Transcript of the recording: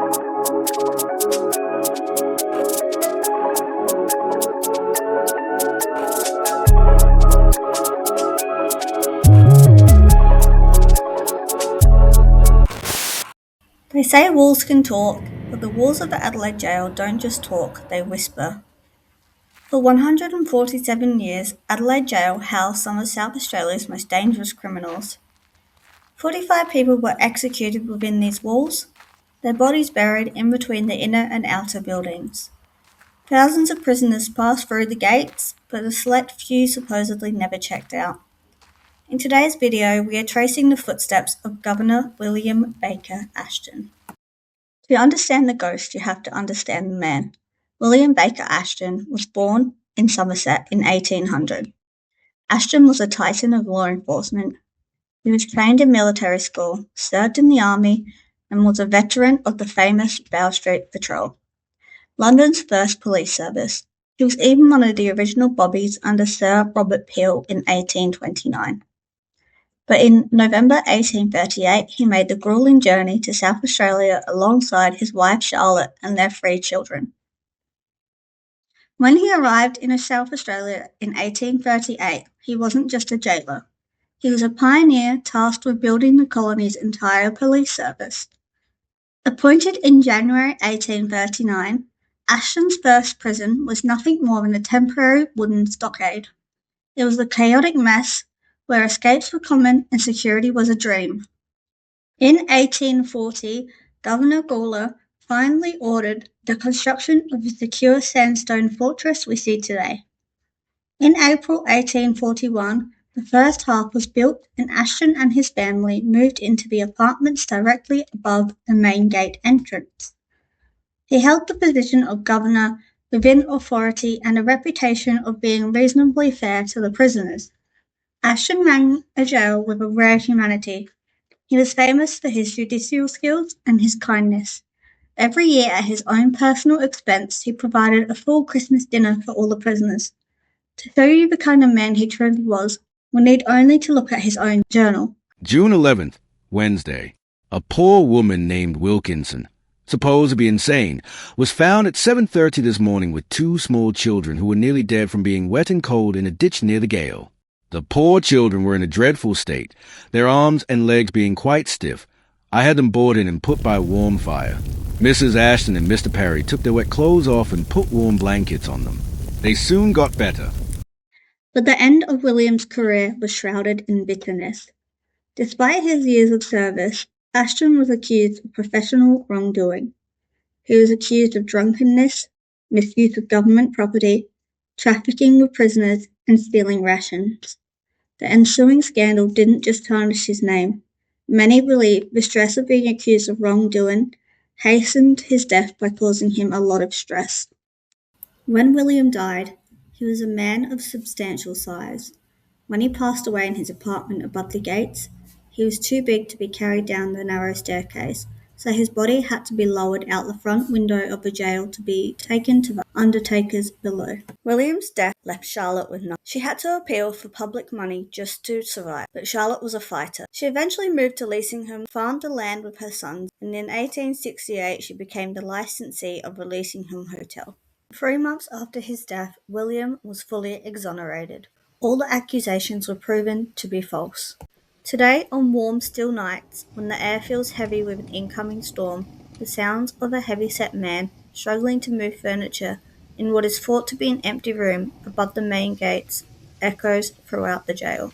They say walls can talk, but the walls of the Adelaide Gaol don't just talk, they whisper. For 147 years, Adelaide Gaol housed some of South Australia's most dangerous criminals. 45 people were executed within these walls, their bodies buried in between the inner and outer buildings. Thousands of prisoners passed through the gates, but a select few supposedly never checked out. In today's video, we are tracing the footsteps of Governor William Baker Ashton. To understand the ghost, you have to understand the man. William Baker Ashton was born in Somerset in 1800. Ashton was a titan of law enforcement. He was trained in military school, served in the army, and was a veteran of the famous Bow Street Patrol, London's first police service. He was even one of the original bobbies under Sir Robert Peel in 1829. But in November 1838, he made the grueling journey to South Australia alongside his wife Charlotte and their 3 children. When he arrived in South Australia in 1838, he wasn't just a jailer. He was a pioneer tasked with building the colony's entire police service. Appointed in January 1839, Ashton's first prison was nothing more than a temporary wooden stockade. It was a chaotic mess where escapes were common and security was a dream. In 1840, Governor Gaol finally ordered the construction of the secure sandstone fortress we see today. In April 1841, the first half was built and Ashton and his family moved into the apartments directly above the main gate entrance. He held the position of governor within authority and a reputation of being reasonably fair to the prisoners. Ashton ran a jail with a rare humanity. He was famous for his judicial skills and his kindness. Every year at his own personal expense, he provided a full Christmas dinner for all the prisoners. To show you the kind of man he truly was, we need only to look at his own journal. June 11th, Wednesday. A poor woman named Wilkinson, supposed to be insane, was found at 7:30 this morning with 2 small children who were nearly dead from being wet and cold in a ditch near the Gaol. The poor children were in a dreadful state, their arms and legs being quite stiff. I had them brought in and put by a warm fire. Mrs. Ashton and Mr. Parry took their wet clothes off and put warm blankets on them. They soon got better. But the end of William's career was shrouded in bitterness. Despite his years of service, Ashton was accused of professional wrongdoing. He was accused of drunkenness, misuse of government property, trafficking with prisoners, and stealing rations. The ensuing scandal didn't just tarnish his name. Many believe the stress of being accused of wrongdoing hastened his death by causing him a lot of stress. When William died, he was a man of substantial size. When he passed away in his apartment above the gates, he was too big to be carried down the narrow staircase, so his body had to be lowered out the front window of the jail to be taken to the undertakers below. William's death left Charlotte with nothing. She had to appeal for public money just to survive, but Charlotte was a fighter. She eventually moved to Leasingham, farmed the land with her sons, and in 1868 she became the licensee of the Leasingham Hotel. 3 months after his death, William was fully exonerated. All the accusations were proven to be false. Today, on warm, still nights, when the air feels heavy with an incoming storm, the sounds of a heavy-set man struggling to move furniture in what is thought to be an empty room above the main gates echoes throughout the jail.